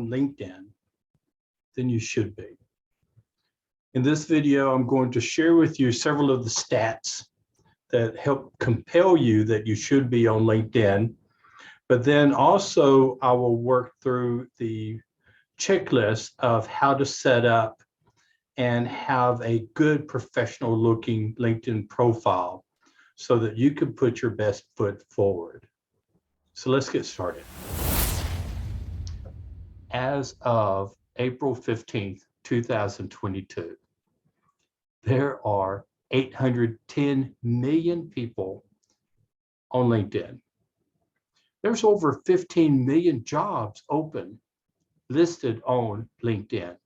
on LinkedIn than you should be. In this video, I'm going to share with you several of the stats that help compel you that you should be on LinkedIn. But then also I will work through the checklist of how to set up and have a good professional looking LinkedIn profile so that you can put your best foot forward. So let's get started. As of April 15th, 2022, there are 810 million people on LinkedIn. There's over 15 million jobs open listed on LinkedIn.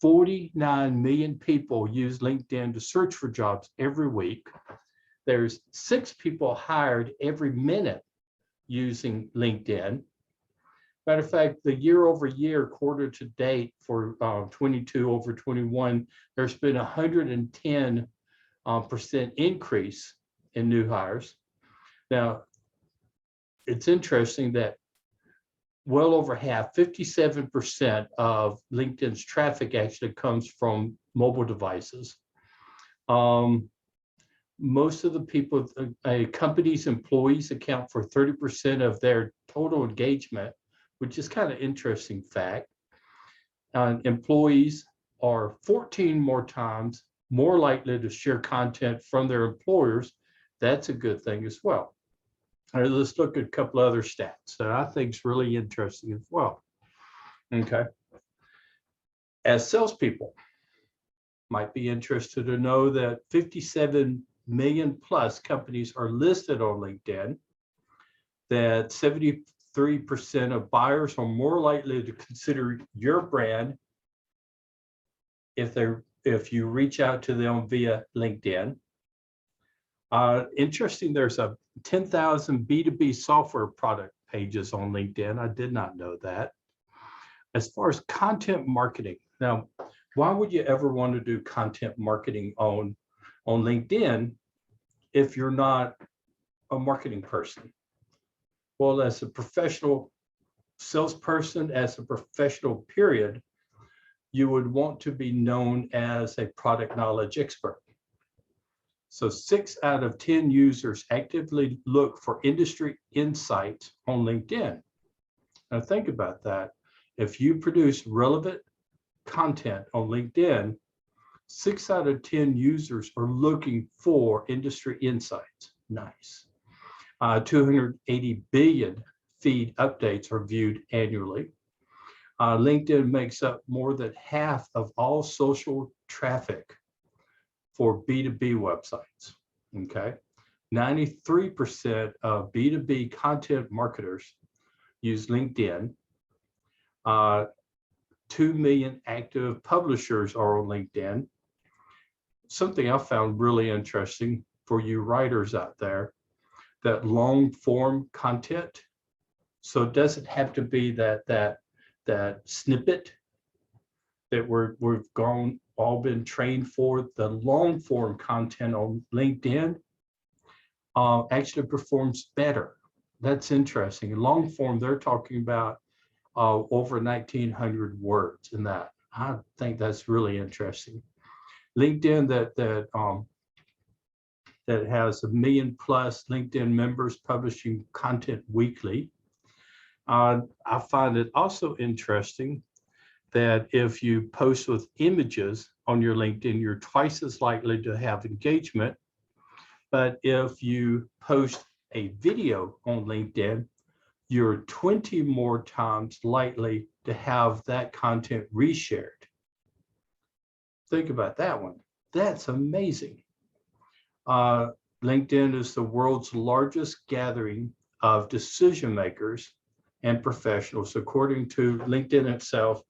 49 million people use LinkedIn to search for jobs every week. There's 6 people hired every minute using LinkedIn. Matter of fact, the year over year, quarter to date for 22 over 21, there's been 110% increase in new hires. Now, it's interesting that well over half, 57% of LinkedIn's traffic actually comes from mobile devices. Most of the people, a company's employees account for 30% of their total engagement, which is kind of interesting fact. Employees are 14 more times more likely to share content from their employers. That's a good thing as well. All right, let's look at a couple other stats that I think is really interesting as well. Okay. As salespeople, might be interested to know that 57 million plus companies are listed on LinkedIn, that 73% of buyers are more likely to consider your brand if you reach out to them via LinkedIn. Interesting, there's a 10,000 B2B software product pages on LinkedIn. I did not know that. As far as content marketing, now, why would you ever want to do content marketing on LinkedIn if you're not a marketing person? Well, as a professional salesperson, as a professional period, you would want to be known as a product knowledge expert. So 6 out of 10 users actively look for industry insights on LinkedIn. Now think about that. If you produce relevant content on LinkedIn, 6 out of 10 users are looking for industry insights. Nice. 280 billion feed updates are viewed annually. LinkedIn makes up more than half of all social traffic for B2B websites, okay? 93% of B2B content marketers use LinkedIn. 2 million active publishers are on LinkedIn. Something I found really interesting for you writers out there, that long form content. So it doesn't have to be that snippet that we've all been trained for. The long form content on LinkedIn actually performs better. That's interesting. In long form, they're talking about over 1,900 words in that. I think that's really interesting. LinkedIn that has 1 million plus LinkedIn members publishing content weekly. I find it also interesting that if you post with images on your LinkedIn, you're twice as likely to have engagement. But if you post a video on LinkedIn, you're 20 more times likely to have that content reshared. Think about that one. That's amazing. LinkedIn is the world's largest gathering of decision makers and professionals. According to LinkedIn itself,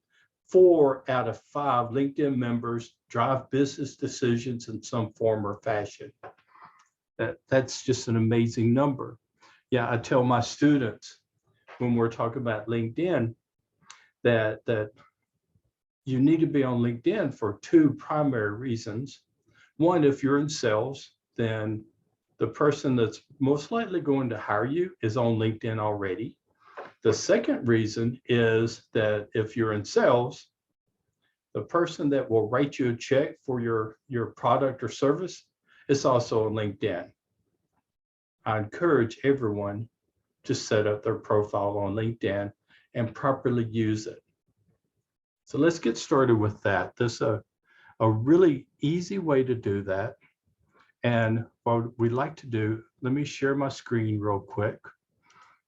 4 out of 5 LinkedIn members drive business decisions in some form or fashion. That's just an amazing number. Yeah, I tell my students when we're talking about LinkedIn that you need to be on LinkedIn for 2 primary reasons. One, if you're in sales, then the person that's most likely going to hire you is on LinkedIn already. The second reason is that if you're in sales, the person that will write you a check for your product or service is also on LinkedIn. I encourage everyone to set up their profile on LinkedIn and properly use it. So let's get started with that. This is a really easy way to do that. And what we'd like to do, let me share my screen real quick.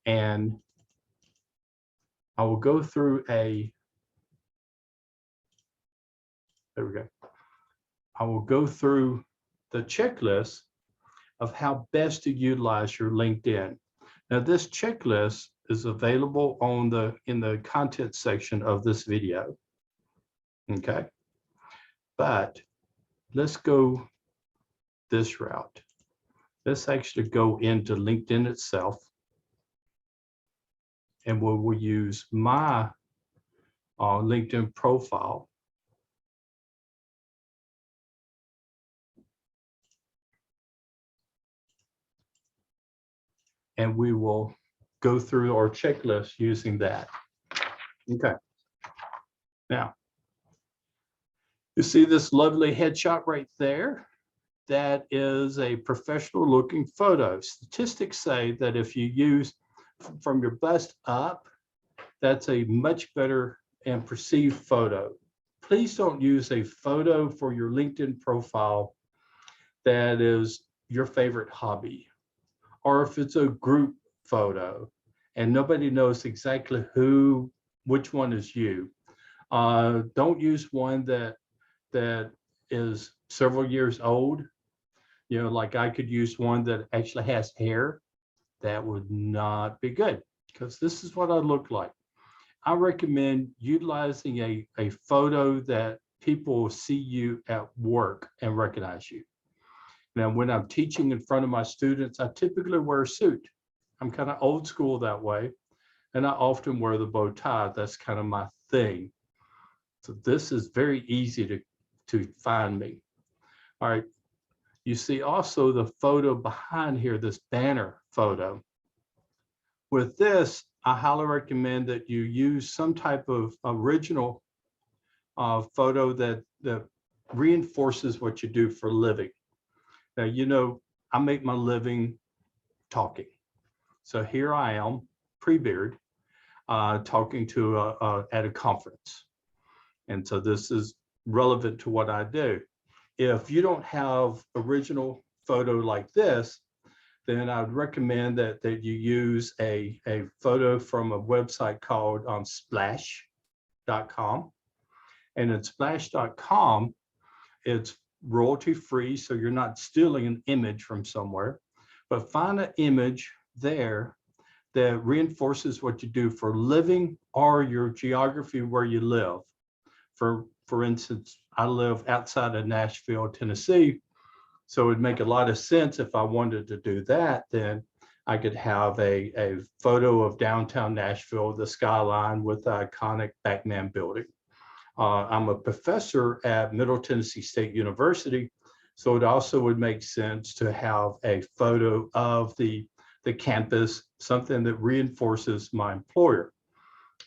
And I will go through there we go. I will go through the checklist of how best to utilize your LinkedIn. Now, this checklist is available in the content section of this video. Okay, but let's go this route. Let's actually go into LinkedIn itself, and we'll use my LinkedIn profile. And we will go through our checklist using that. Okay. Now, you see this lovely headshot right there? That is a professional looking photo. Statistics say that if you use from your bust up, that's a much better and perceived photo. Please don't use a photo for your LinkedIn profile that is your favorite hobby, or if it's a group photo and nobody knows exactly which one is you. Don't use one that is several years old. You know, like I could use one that actually has hair. That would not be good, because this is what I look like. I recommend utilizing a photo that people will see you at work and recognize you. Now, when I'm teaching in front of my students, I typically wear a suit. I'm kind of old school that way, and I often wear the bow tie. That's kind of my thing. So this is very easy to find me. All right. You see also the photo behind here, this banner photo. With this, I highly recommend that you use some type of original photo that reinforces what you do for a living. Now, you know, I make my living talking. So here I am, pre-beard, talking at a conference. And so this is relevant to what I do. If you don't have original photo like this, then I'd recommend that you use a photo from a website called splash.com. And at splash.com, it's royalty free, so you're not stealing an image from somewhere, but find an image there that reinforces what you do for a living or your geography where you live. For instance, I live outside of Nashville, Tennessee, so it would make a lot of sense if I wanted to do that. Then I could have a photo of downtown Nashville, the skyline with the iconic Batman building. I'm a professor at Middle Tennessee State University, so it also would make sense to have a photo of the campus, something that reinforces my employer.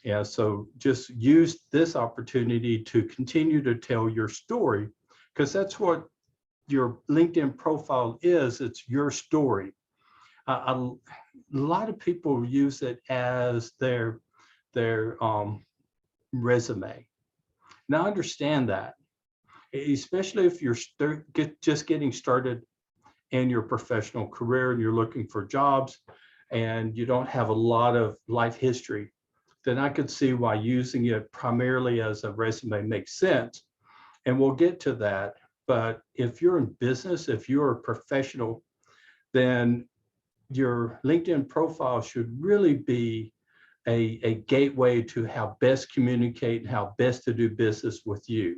Yeah, so just use this opportunity to continue to tell your story, because that's what your LinkedIn profile is. It's your story. A lot of people use it as their resume. Now, understand that, especially if you're just getting started in your professional career and you're looking for jobs and you don't have a lot of life history, then I could see why using it primarily as a resume makes sense. And we'll get to that. But if you're in business, if you're a professional, then your LinkedIn profile should really be a gateway to how best communicate and how best to do business with you.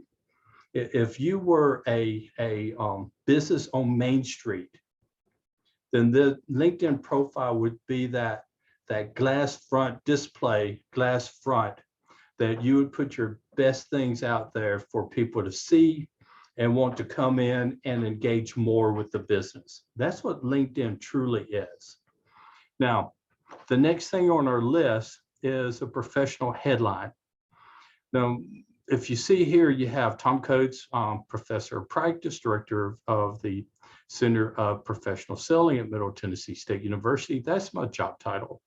If you were a business on Main Street, then the LinkedIn profile would be that glass front display, glass front, that you would put your best things out there for people to see and want to come in and engage more with the business. That's what LinkedIn truly is. Now, the next thing on our list is a professional headline. Now, if you see here, you have Tom Coates, Professor of Practice, Director of the Center of Professional Selling at Middle Tennessee State University. That's my job title.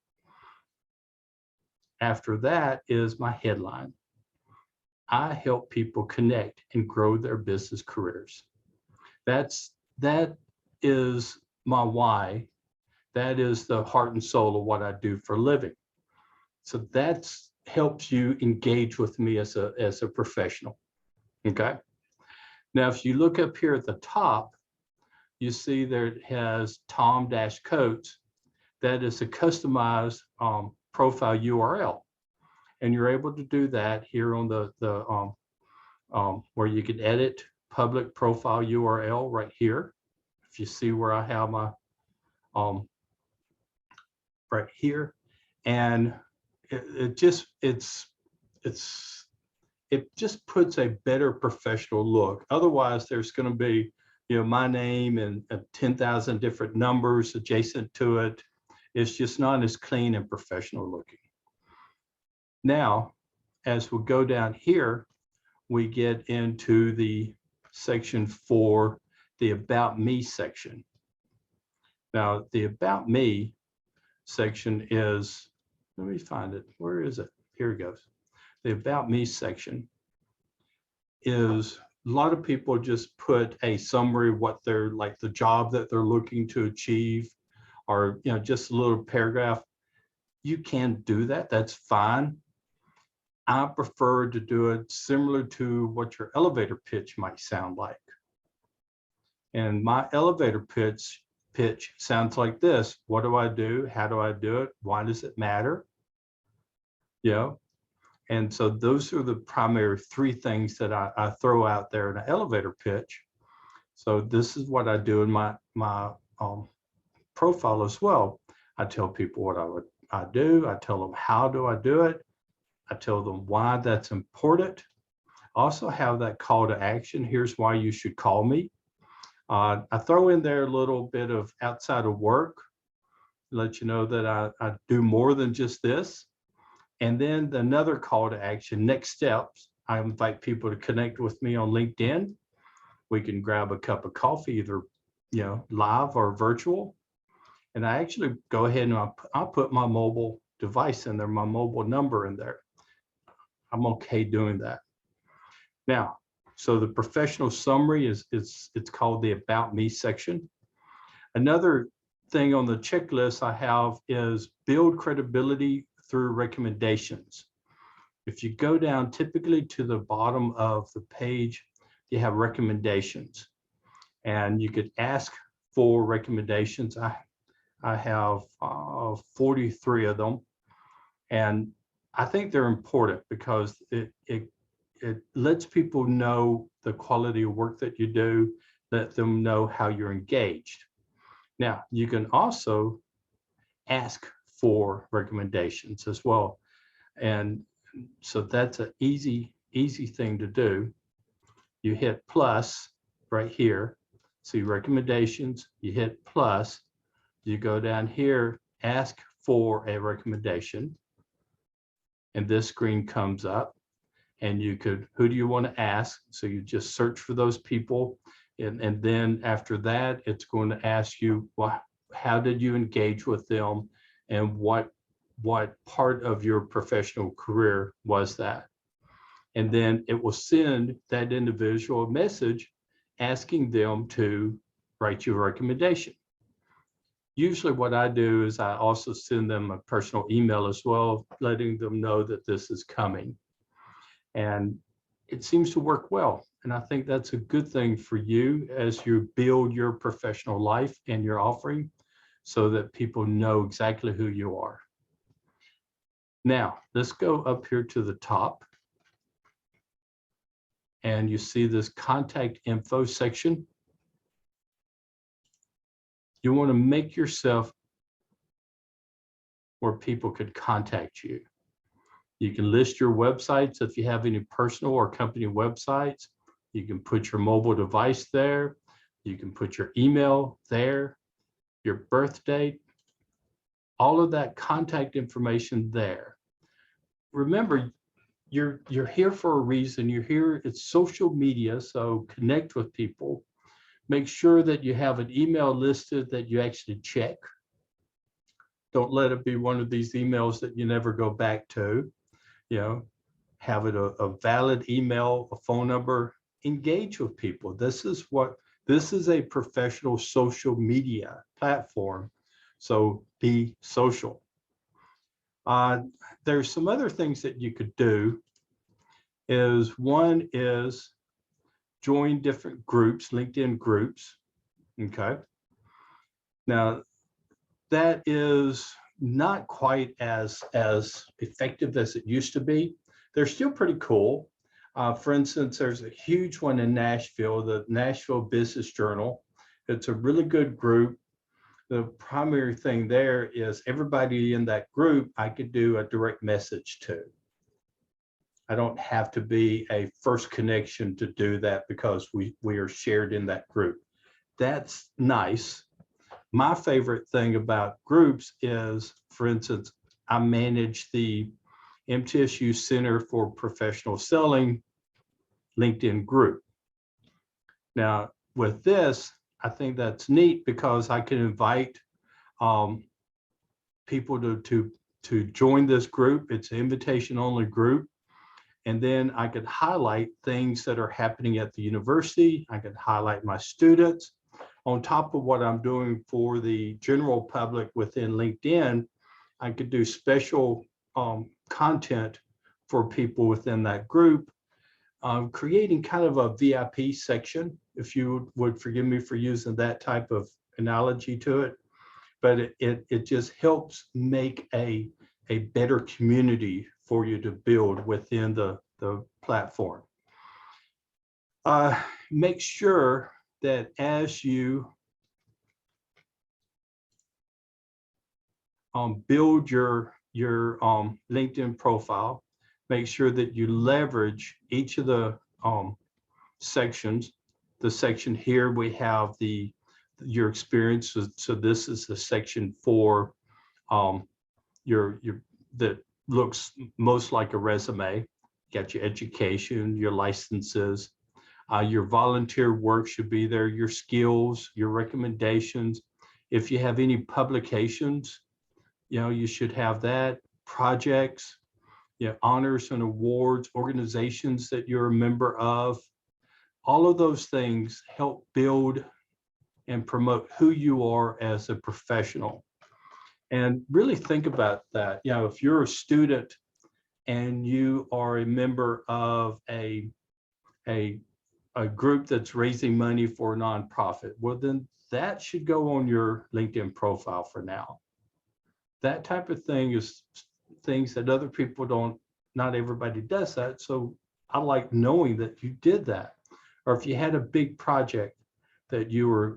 After that is my headline. I help people connect and grow their business careers. That is my why. That is the heart and soul of what I do for a living. So that helps you engage with me as a professional. Okay. Now, if you look up here at the top, you see there it has Tom-Coates. That is a customized profile URL. And you're able to do that here on the where you can edit public profile URL right here. If you see where I have my right here, and it just puts a better professional look. Otherwise, there's going to be, my name and 10,000 different numbers adjacent to it. It's just not as clean and professional looking. Now, as we go down here, we get into the section for the About Me section. Now, the About Me section is, let me find it. Where is it? Here it goes. The About Me section is, a lot of people just put a summary of what they're like, the job that they're looking to achieve, or just a little paragraph. You can do that. That's fine. I prefer to do it similar to what your elevator pitch might sound like. And my elevator pitch sounds like this. What do I do? How do I do it? Why does it matter? And so those are the primary three things that I throw out there in an elevator pitch. So this is what I do in my profile as well. I tell people what I do. I tell them how do I do it. I tell them why that's important. I also have that call to action. Here's why you should call me. I throw in there a little bit of outside of work, let you know that I do more than just this. And then another call to action, next steps. I invite people to connect with me on LinkedIn. We can grab a cup of coffee, either live or virtual. And I actually go ahead and I'll put my mobile device in there, my mobile number in there. I'm okay doing that. Now, so the professional summary it's called the About Me section. Another thing on the checklist I have is build credibility through recommendations. If you go down typically to the bottom of the page, you have recommendations, and you could ask for recommendations. I have 43 of them, and I think they're important because it lets people know the quality of work that you do, let them know how you're engaged. Now, you can also ask for recommendations as well. And so that's an easy thing to do. You hit plus right here, see recommendations, you hit plus, you go down here, ask for a recommendation, and this screen comes up, and you could, who do you want to ask? So you just search for those people, and then after that, it's going to ask you, well, how did you engage with them, and what part of your professional career was that? And then it will send that individual a message asking them to write you a recommendation. Usually what I do is I also send them a personal email as well, letting them know that this is coming. And it seems to work well. And I think that's a good thing for you as you build your professional life and your offering so that people know exactly who you are. Now, let's go up here to the top. And you see this contact info section. You want to make yourself where people could contact you. You can list your websites if you have any personal or company websites. You can put your mobile device there. You can put your email there, your birth date, all of that contact information there. remember, you're here for a reason. You're here, it's social media, so connect with people. Make sure that you have an email listed that you actually check. Don't let it be one of these emails that you never go back to. You know, have it a valid email, a phone number. Engage with people. This is a professional social media platform, so be social. There's some other things that you could do. One is join different groups, LinkedIn groups. Okay. Now, that is not quite as effective as it used to be. They're still pretty cool. For instance, there's a huge one in Nashville, the Nashville Business Journal. It's a really good group. The primary thing there is everybody in that group I could do a direct message to. I don't have to be a first connection to do that because we are shared in that group. That's nice. My favorite thing about groups is, for instance, I manage the MTSU Center for Professional Selling LinkedIn group. Now, with this, I think that's neat because I can invite people to join this group. It's an invitation-only group. And then I could highlight things that are happening at the university. I could highlight my students. On top of what I'm doing for the general public within LinkedIn, I could do special content for people within that group, creating kind of a VIP section, if you would forgive me for using that type of analogy to it. But it just helps make a better community for you to build within the platform. Make sure that as you build your LinkedIn profile, make sure that you leverage each of the sections. The section here, we have your experience. So this is the section for that looks most like a resume. You got your education, your licenses, your volunteer work should be there, your skills, your recommendations. If you have any publications, you should have that. Projects, honors and awards, organizations that you're a member of. All of those things help build and promote who you are as a professional. And really think about that. If you're a student and you are a member of a group that's raising money for a nonprofit, well, then that should go on your LinkedIn profile for now. That type of thing is things that other people don't, not everybody does that. So I like knowing that you did that. Or if you had a big project that you were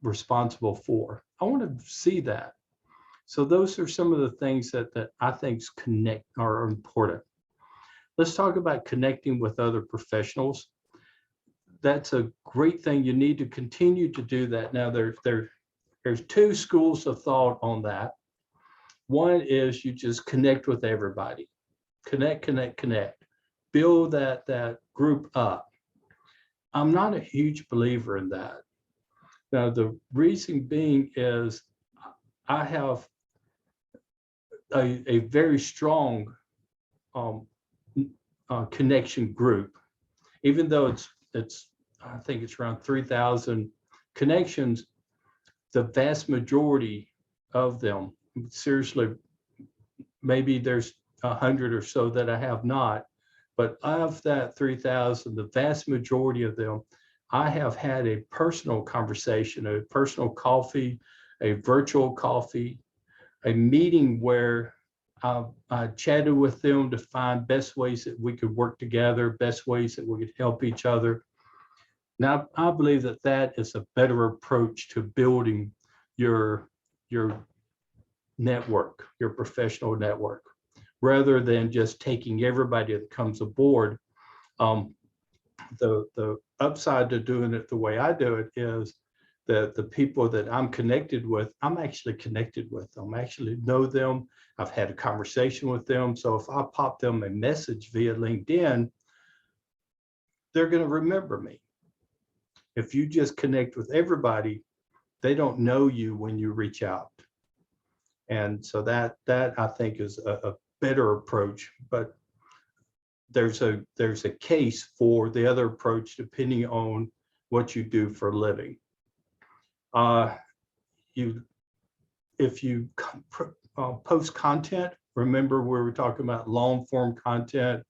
responsible for, I want to see that. So those are some of the things that I think are important. Let's talk about connecting with other professionals. That's a great thing. You need to continue to do that. Now, there's two schools of thought on that. One is you just connect with everybody. Connect. Build that group up. I'm not a huge believer in that. Now, the reason being is I have a very strong connection group, even though it's I think it's around 3,000 connections. The vast majority of them, seriously, maybe there's 100 or so that I have not, but of that 3,000, the vast majority of them, I have had a personal conversation, a personal coffee, a virtual coffee, a meeting where I chatted with them to find best ways that we could work together, best ways that we could help each other. Now, I believe that is a better approach to building your network, your professional network, rather than just taking everybody that comes aboard. The upside to doing it the way I do it is the people that I'm connected with, I'm actually connected with them. I actually know them. I've had a conversation with them. So if I pop them a message via LinkedIn, they're going to remember me. If you just connect with everybody, they don't know you when you reach out. And so that I think is a better approach, but there's a case for the other approach depending on what you do for a living. If you post content, remember we were talking about long form content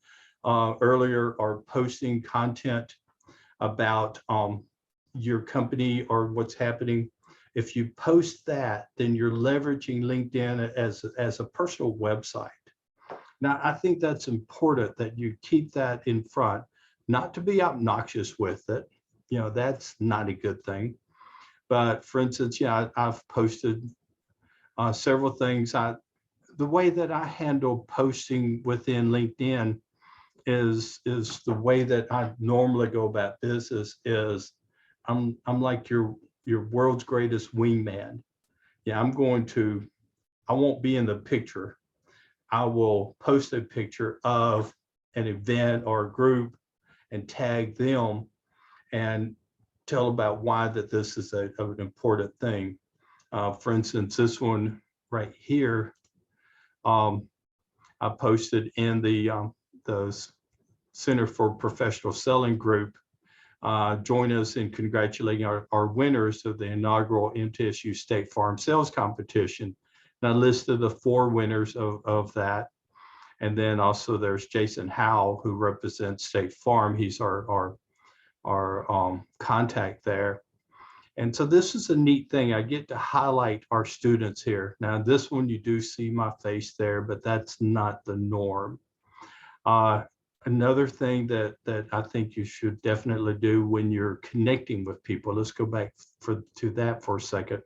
earlier, or posting content about your company or what's happening. If you post that, then you're leveraging LinkedIn as a personal website. Now, I think that's important that you keep that in front, not to be obnoxious with it. You know, that's not a good thing. But for instance, yeah, I've posted several things. The way that I handle posting within LinkedIn is the way that I normally go about business is I'm like your world's greatest wingman. Yeah, I won't be in the picture. I will post a picture of an event or a group and tag them and tell about why that this is an important thing. For instance, this one right here, I posted in the Center for Professional Selling group. Join us in congratulating our winners of the inaugural MTSU State Farm Sales Competition. And I listed the 4 winners of that. And then also there's Jason Howell, who represents State Farm. He's our contact there. And so this is a neat thing. I get to highlight our students here. Now, this one, you do see my face there, but that's not the norm. Another thing that I think you should definitely do when you're connecting with people, let's go back to that for a second.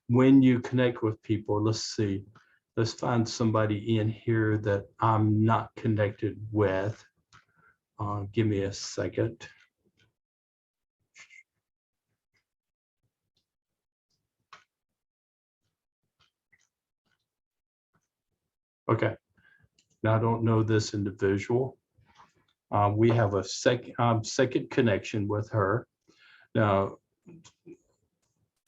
When you connect with people, let's find somebody in here that I'm not connected with. Give me a second. Okay, now I don't know this individual. We have a second connection with her. Now,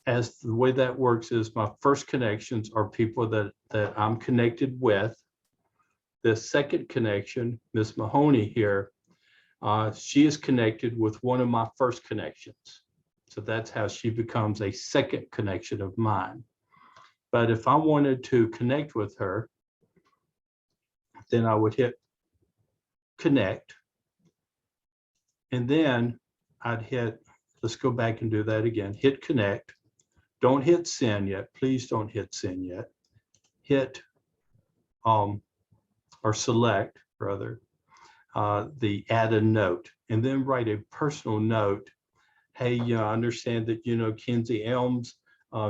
as the way that works is my first connections are people that I'm connected with. The second connection, Miss Mahoney here, she is connected with one of my first connections. So that's how she becomes a second connection of mine. But if I wanted to connect with her, then I would hit connect. And then I'd hit, let's go back and do that again, hit connect. Don't hit send yet. Please don't hit send yet. Hit or select rather the add a note, and then write a personal note. Hey, I understand that you know Kenzie Elms.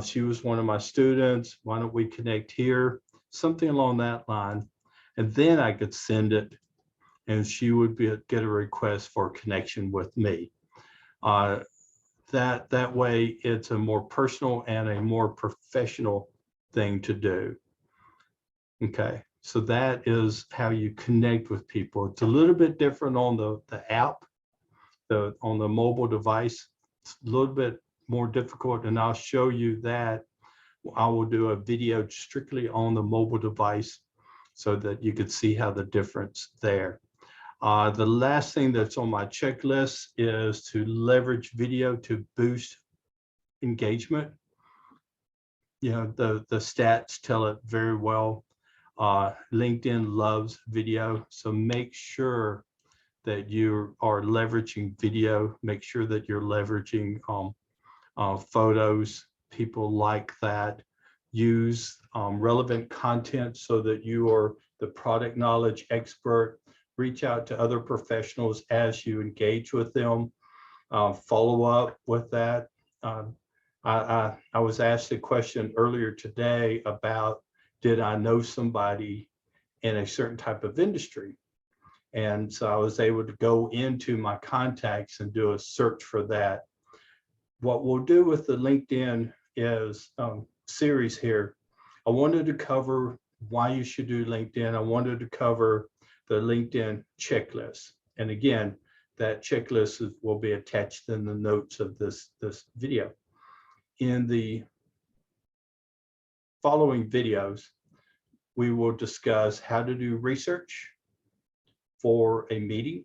She was one of my students. Why don't we connect here? Something along that line. And then I could send it and she would get a request for connection with me. That way it's a more personal and a more professional thing to do. Okay, so that is how you connect with people. It's a little bit different on the app, on the mobile device. It's a little bit more difficult, and I'll show you that. I will do a video strictly on the mobile device so that you could see how the difference there. The last thing that's on my checklist is to leverage video to boost engagement. You know, the stats tell it very well. LinkedIn loves video, so make sure that you are leveraging video. Make sure that you're leveraging photos. People like that. Use relevant content so that you are the product knowledge expert. Reach out to other professionals as you engage with them. Follow up with that. I was asked a question earlier today about, did I know somebody in a certain type of industry? And so I was able to go into my contacts and do a search for that. what we'll do with the LinkedIn is series here. I wanted to cover why you should do LinkedIn. I wanted to cover the LinkedIn checklist. And again, that checklist will be attached in the notes of this video. In the following videos, we will discuss how to do research for a meeting,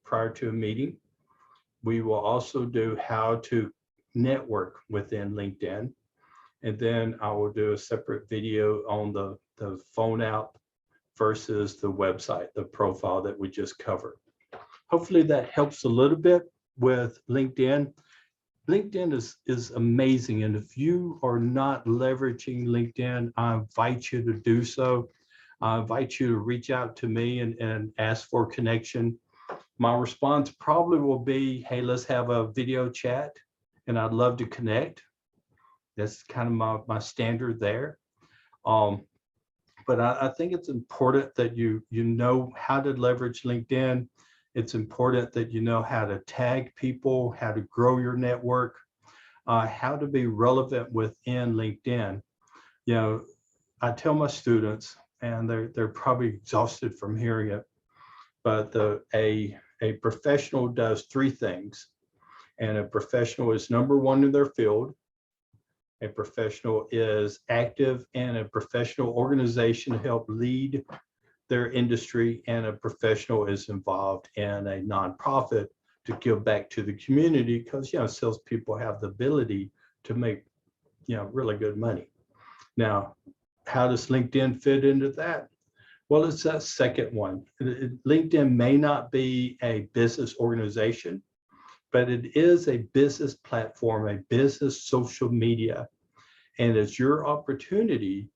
prior to a meeting. We will also do how to network within LinkedIn. And then I will do a separate video on the phone app versus the website, the profile that we just covered. Hopefully that helps a little bit with LinkedIn. LinkedIn is amazing. And if you are not leveraging LinkedIn, I invite you to do so. I invite you to reach out to me and ask for a connection. My response probably will be, hey, let's have a video chat, and I'd love to connect. That's kind of my standard there. But I think it's important that you know how to leverage LinkedIn. It's important that you know how to tag people, how to grow your network, how to be relevant within LinkedIn. You know, I tell my students, and they're probably exhausted from hearing it, but a professional does three things. And a professional is number one in their field. A professional is active in a professional organization to help lead their industry, and a professional is involved in a nonprofit to give back to the community, because, you know, salespeople have the ability to make, you know, really good money. Now, how does LinkedIn fit into that? Well, it's that second one. LinkedIn may not be a business organization, but it is a business platform, a business social media. And it's your opportunity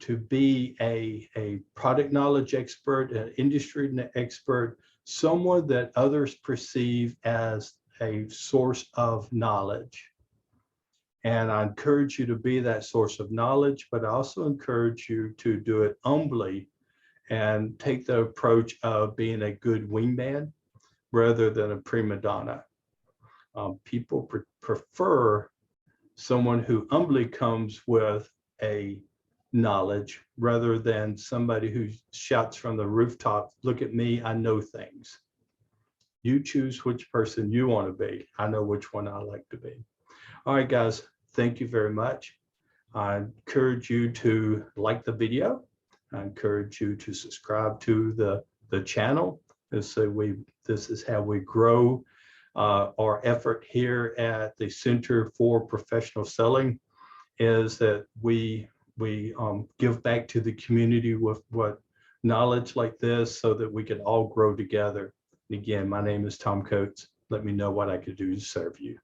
to be a product knowledge expert, an industry expert, someone that others perceive as a source of knowledge. And I encourage you to be that source of knowledge, but I also encourage you to do it humbly and take the approach of being a good wingman rather than a prima donna. People prefer someone who humbly comes with a knowledge rather than somebody who shouts from the rooftop, look at me, I know things. You choose which person you want to be. I know which one I like to be. All right, guys, thank you very much. I encourage you to like the video. I encourage you to subscribe to the channel. This is how we grow our effort here at the Center for Professional Selling, is that we give back to the community with what knowledge like this so that we can all grow together. And again, my name is Tom Coates. Let me know what I could do to serve you.